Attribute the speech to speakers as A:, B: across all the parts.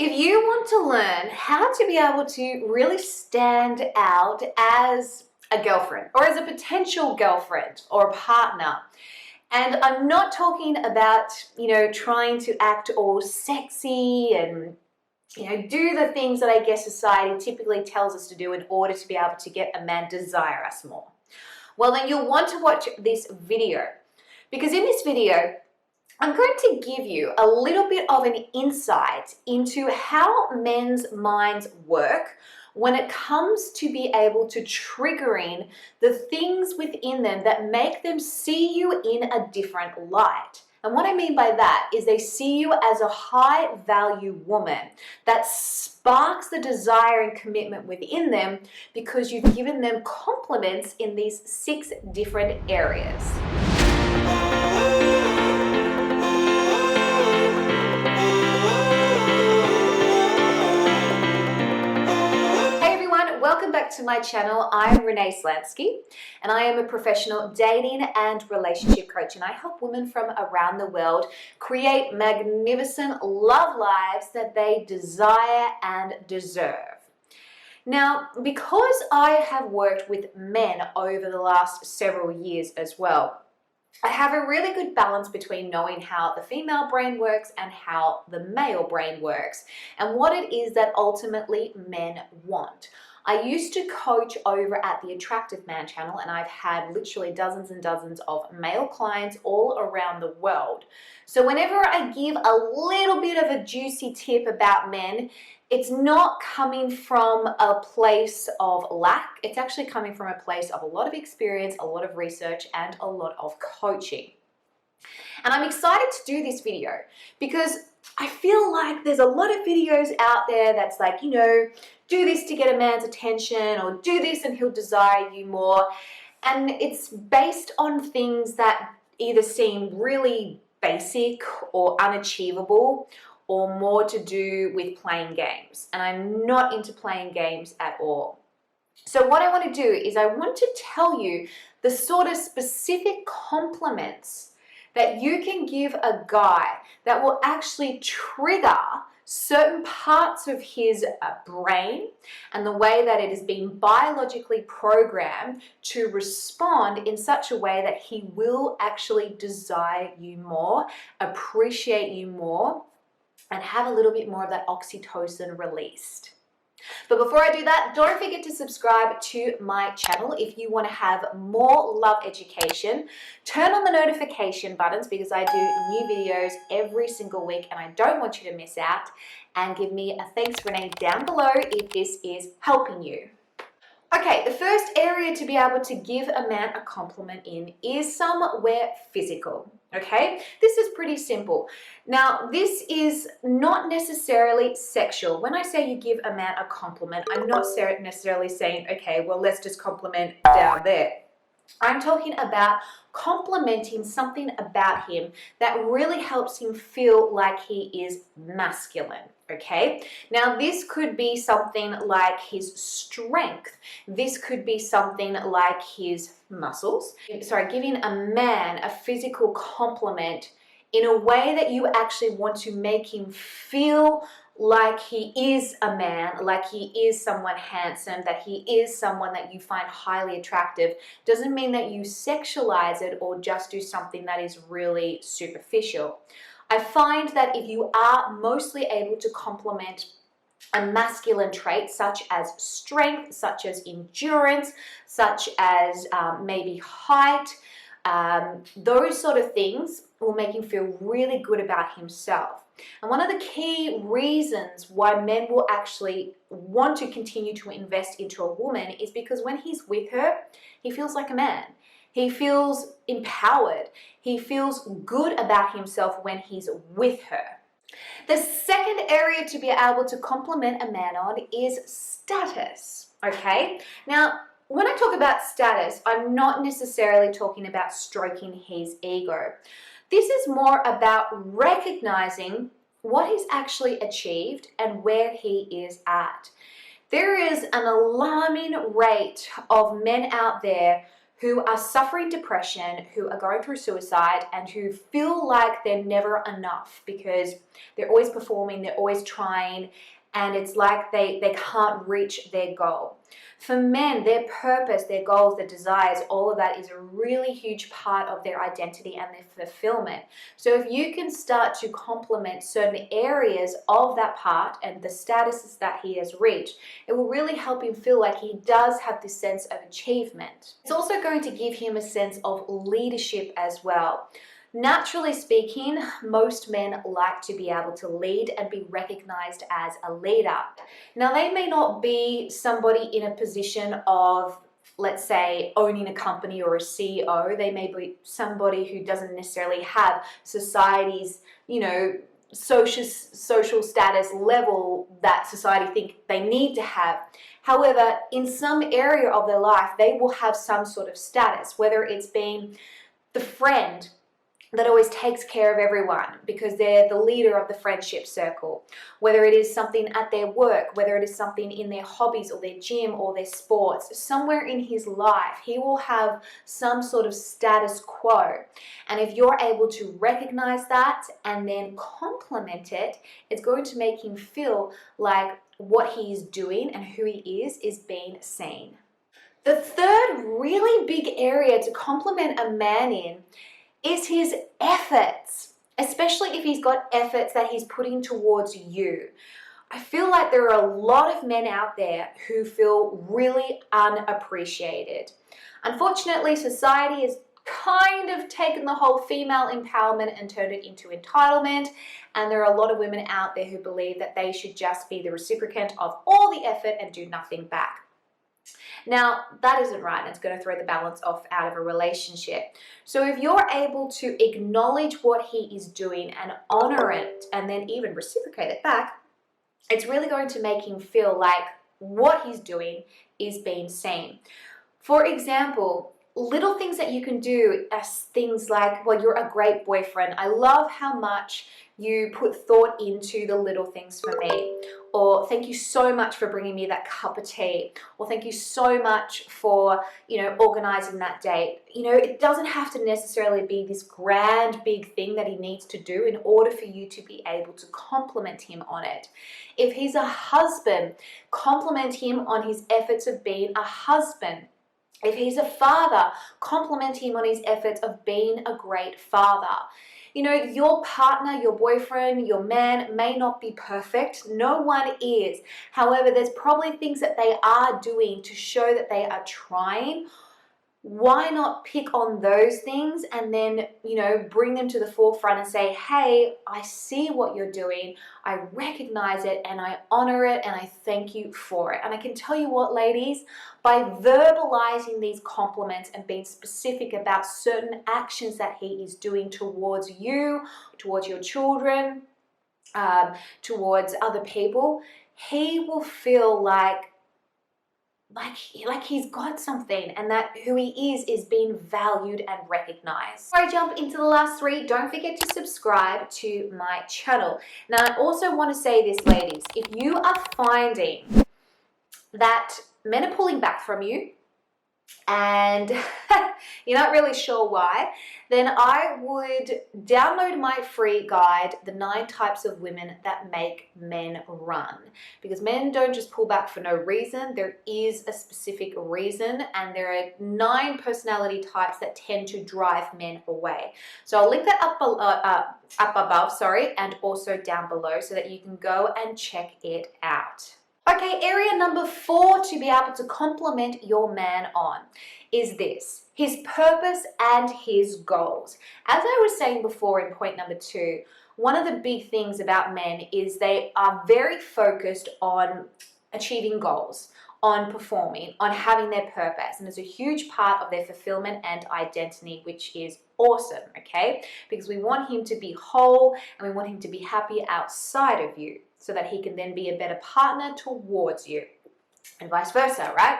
A: If you want to learn how to be able to really stand out as a girlfriend or as a potential girlfriend or a partner, and I'm not talking about, trying to act all sexy and, do the things that I guess society typically tells us to do in order to be able to get a man to desire us more. Well, then you'll want to watch this video, because in this video, I'm going to give you a little bit of an insight into how men's minds work when it comes to be able to triggering the things within them that make them see you in a different light. And what I mean by that is they see you as a high value woman that sparks the desire and commitment within them because you've given them compliments in these 6 different areas. Welcome back to my channel. I'm Renee Slansky, and I am a professional dating and relationship coach, and I help women from around the world create magnificent love lives that they desire and deserve. Now, because I have worked with men over the last several years as well, I have a really good balance between knowing how the female brain works and how the male brain works, and what it is that ultimately men want. I used to coach over at the Attractive Man channel, and I've had literally dozens and dozens of male clients all around the world. So whenever I give a little bit of a juicy tip about men, it's not coming from a place of lack. It's actually coming from a place of a lot of experience, a lot of research, and a lot of coaching. And I'm excited to do this video because I feel like there's a lot of videos out there that's like, do this to get a man's attention, or do this and he'll desire you more. And it's based on things that either seem really basic or unachievable, or more to do with playing games. And I'm not into playing games at all. So what I want to do is I want to tell you the sort of specific compliments that you can give a guy that will actually trigger certain parts of his brain and the way that it is being biologically programmed to respond in such a way that he will actually desire you more, appreciate you more, and have a little bit more of that oxytocin released. But before I do that, don't forget to subscribe to my channel if you want to have more love education. Turn on the notification buttons because I do new videos every single week and I don't want you to miss out. And give me a thanks, Renee, down below if this is helping you. Okay, the first area to be able to give a man a compliment in is somewhere physical, okay? This is pretty simple. Now, this is not necessarily sexual. When I say you give a man a compliment, I'm not necessarily saying, okay, well, let's just compliment down there. I'm talking about complimenting something about him that really helps him feel like he is masculine, okay? Now, this could be something like his strength. This could be something like his muscles. Giving a man a physical compliment in a way that you actually want to make him feel like he is a man, like he is someone handsome, that he is someone that you find highly attractive, doesn't mean that you sexualize it or just do something that is really superficial. I find that if you are mostly able to compliment a masculine trait such as strength, such as endurance, such as maybe height, those sort of things will make him feel really good about himself. And one of the key reasons why men will actually want to continue to invest into a woman is because when he's with her, he feels like a man. He feels empowered. He feels good about himself when he's with her. The second area to be able to compliment a man on is status, okay? Now, when I talk about status, I'm not necessarily talking about stroking his ego. This is more about recognizing what he's actually achieved and where he is at. There is an alarming rate of men out there who are suffering depression, who are going through suicide, and who feel like they're never enough because they're always performing, they're always trying, and it's like they can't reach their goal. For men, their purpose, their goals, their desires, all of that is a really huge part of their identity and their fulfillment. So if you can start to complement certain areas of that part and the statuses that he has reached, it will really help him feel like he does have this sense of achievement. It's also going to give him a sense of leadership as well. Naturally speaking, most men like to be able to lead and be recognized as a leader. Now, they may not be somebody in a position of, let's say, owning a company or a CEO. They may be somebody who doesn't necessarily have society's, social status level that society think they need to have. However, in some area of their life, they will have some sort of status, whether it's being the friend that always takes care of everyone because they're the leader of the friendship circle, whether it is something at their work, whether it is something in their hobbies or their gym or their sports, somewhere in his life, he will have some sort of status quo. And if you're able to recognize that and then complement it, it's going to make him feel like what he is doing and who he is being seen. The third really big area to compliment a man in is his efforts, especially if he's got efforts that he's putting towards you. I feel like there are a lot of men out there who feel really unappreciated. Unfortunately, society has kind of taken the whole female empowerment and turned it into entitlement, and there are a lot of women out there who believe that they should just be the reciprocant of all the effort and do nothing back. Now, that isn't right. It's going to throw the balance off out of a relationship. So if you're able to acknowledge what he is doing and honor it and then even reciprocate it back, it's really going to make him feel like what he's doing is being seen. For example, little things that you can do as things like, well, you're a great boyfriend. I love how much you put thought into the little things for me. Or thank you so much for bringing me that cup of tea. Or thank you so much for, organizing that date. It doesn't have to necessarily be this grand big thing that he needs to do in order for you to be able to compliment him on it. If he's a husband, compliment him on his efforts of being a husband. If he's a father, compliment him on his efforts of being a great father. Your partner, your boyfriend, your man may not be perfect. No one is. However, there's probably things that they are doing to show that they are trying. Why not pick on those things and then, bring them to the forefront and say, hey, I see what you're doing. I recognize it and I honor it and I thank you for it. And I can tell you what, ladies, by verbalizing these compliments and being specific about certain actions that he is doing towards you, towards your children, towards other people, he will feel like he's got something and that who he is being valued and recognized. Before I jump into the last three, don't forget to subscribe to my channel. Now, I also want to say this, ladies, if you are finding that men are pulling back from you and you're not really sure why, then I would download my free guide, The 9 Types of Women That Make Men Run. Because men don't just pull back for no reason. There is a specific reason, and there are 9 personality types that tend to drive men away. So I'll link that up above, and also down below so that you can go and check it out. Okay, area number 4 to be able to compliment your man on is this: his purpose and his goals. As I was saying before in point number 2, one of the big things about men is they are very focused on achieving goals, on performing, on having their purpose. And it's a huge part of their fulfillment and identity, which is awesome, okay? Because we want him to be whole and we want him to be happy outside of you so that he can then be a better partner towards you and vice versa, right?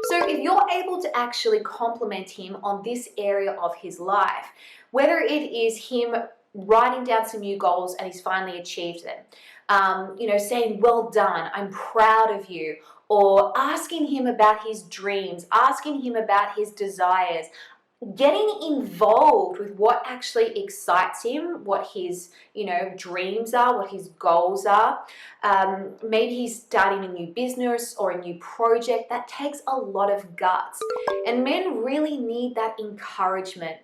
A: So if you're able to actually compliment him on this area of his life, whether it is him writing down some new goals and he's finally achieved them, saying, well done, I'm proud of you, or asking him about his dreams, asking him about his desires, getting involved with what actually excites him, what his, dreams are, what his goals are. Maybe he's starting a new business or a new project. That takes a lot of guts. And men really need that encouragement.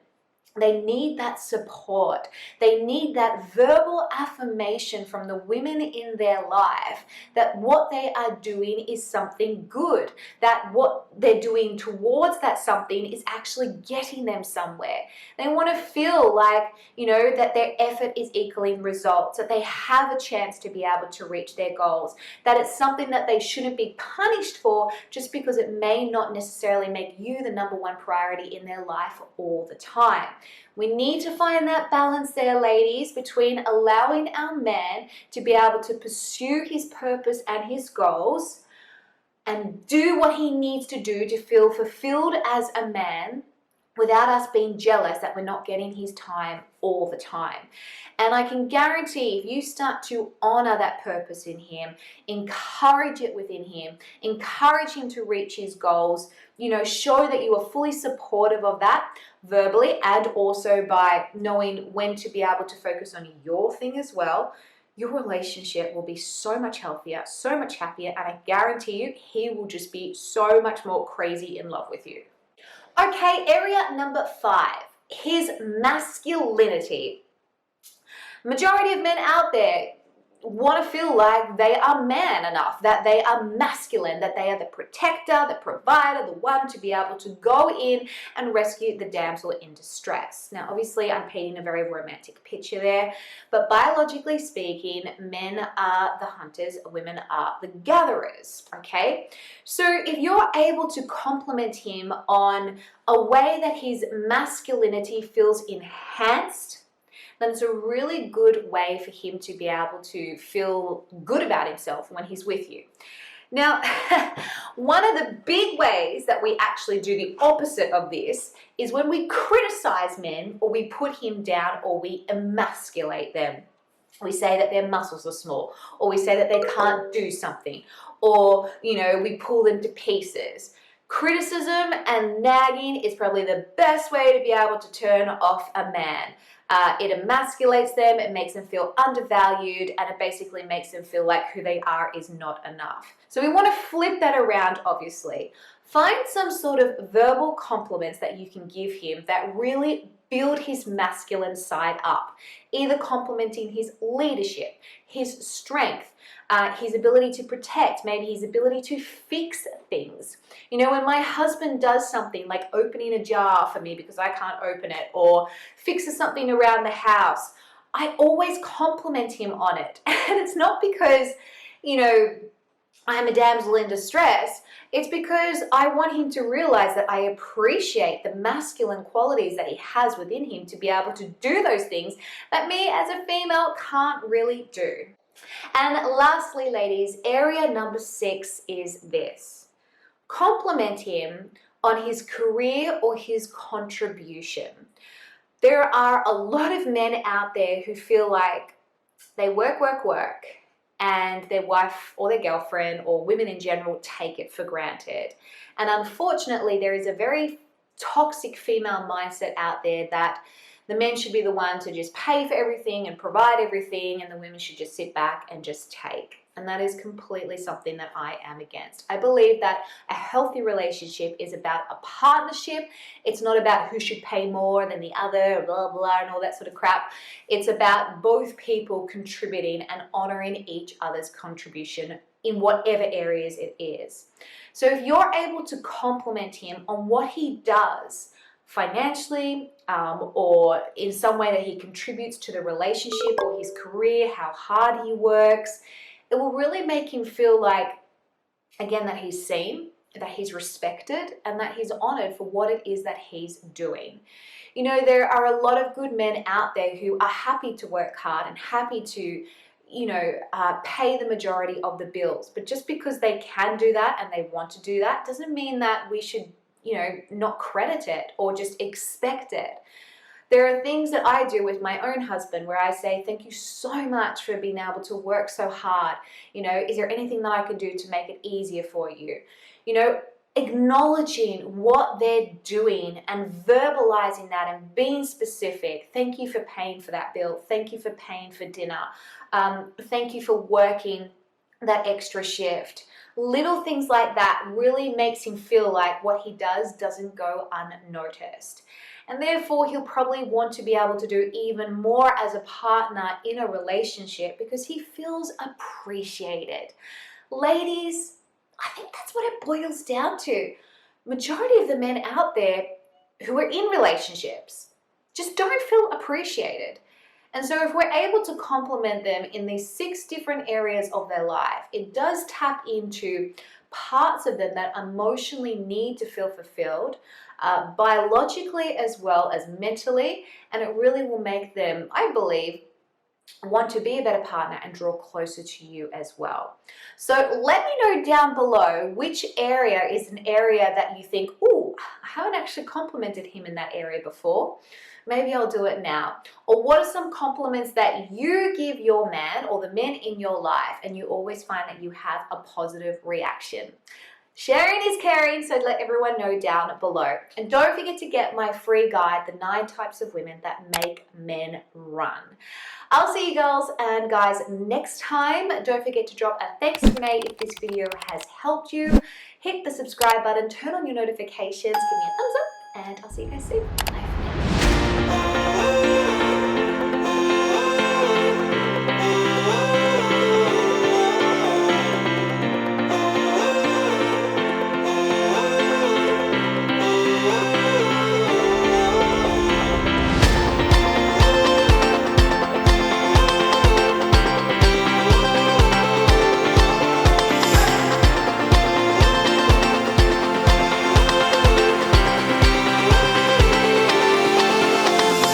A: They need that support. They need that verbal affirmation from the women in their life that what they are doing is something good, that what they're doing towards that something is actually getting them somewhere. They want to feel like, that their effort is equaling results, that they have a chance to be able to reach their goals, that it's something that they shouldn't be punished for just because it may not necessarily make you the number one priority in their life all the time. We need to find that balance there, ladies, between allowing our man to be able to pursue his purpose and his goals and do what he needs to do to feel fulfilled as a man without us being jealous that we're not getting his time all the time. And I can guarantee if you start to honor that purpose in him, encourage it within him, encourage him to reach his goals, show that you are fully supportive of that verbally and also by knowing when to be able to focus on your thing as well, your relationship will be so much healthier, so much happier, and I guarantee you he will just be so much more crazy in love with you. Okay, area number 5, his masculinity. Majority of men out there want to feel like they are man enough, that they are masculine, that they are the protector, the provider, the one to be able to go in and rescue the damsel in distress. Now, obviously, I'm painting a very romantic picture there, but biologically speaking, men are the hunters, women are the gatherers, okay? So if you're able to compliment him on a way that his masculinity feels enhanced, then it's a really good way for him to be able to feel good about himself when he's with you. Now, one of the big ways that we actually do the opposite of this is when we criticize men or we put him down or we emasculate them. We say that their muscles are small, or we say that they can't do something, or, we pull them to pieces. Criticism and nagging is probably the best way to be able to turn off a man. It emasculates them, it makes them feel undervalued, and it basically makes them feel like who they are is not enough. So we want to flip that around, obviously. Find some sort of verbal compliments that you can give him that really build his masculine side up, either complimenting his leadership, his strength, his ability to protect, maybe his ability to fix things. When my husband does something like opening a jar for me because I can't open it, or fixes something around the house, I always compliment him on it. And it's not because, I'm a damsel in distress. It's because I want him to realize that I appreciate the masculine qualities that he has within him to be able to do those things that me as a female can't really do. And lastly, ladies, area number 6 is this. Compliment him on his career or his contribution. There are a lot of men out there who feel like they work, and their wife or their girlfriend or women in general take it for granted. And unfortunately, there is a very toxic female mindset out there that the men should be the one to just pay for everything and provide everything, and the women should just sit back and just take. And that is completely something that I am against. I believe that a healthy relationship is about a partnership. It's not about who should pay more than the other, blah, blah, and all that sort of crap. It's about both people contributing and honoring each other's contribution in whatever areas it is. So if you're able to compliment him on what he does financially, or in some way that he contributes to the relationship or his career, how hard he works, it will really make him feel like, again, that he's seen, that he's respected, and that he's honored for what it is that he's doing. There are a lot of good men out there who are happy to work hard and happy to, pay the majority of the bills. But just because they can do that and they want to do that doesn't mean that we should, not credit it or just expect it. There are things that I do with my own husband where I say, thank you so much for being able to work so hard. You know, is there anything that I can do to make it easier for you? You know, acknowledging what they're doing and verbalizing that and being specific. Thank you for paying for that bill. Thank you for paying for dinner. Thank you for working that extra shift. Little things like that really makes him feel like what he does doesn't go unnoticed. And therefore, he'll probably want to be able to do even more as a partner in a relationship because he feels appreciated. Ladies, I think that's what it boils down to. Majority of the men out there who are in relationships just don't feel appreciated. And so if we're able to compliment them in these 6 different areas of their life, it does tap into parts of them that emotionally need to feel fulfilled, biologically as well as mentally, and it really will make them, I believe, want to be a better partner and draw closer to you as well. So let me know down below which area is an area that you think, oh, I haven't actually complimented him in that area before. Maybe I'll do it now. Or what are some compliments that you give your man or the men in your life and you always find that you have a positive reaction? Sharing is caring, so let everyone know down below. And don't forget to get my free guide, The 9 Types of Women That Make Men Run. I'll see you girls and guys next time. Don't forget to drop a thanks, Renee, if this video has helped you. Hit the subscribe button, turn on your notifications, give me a thumbs up, and I'll see you guys soon. Bye.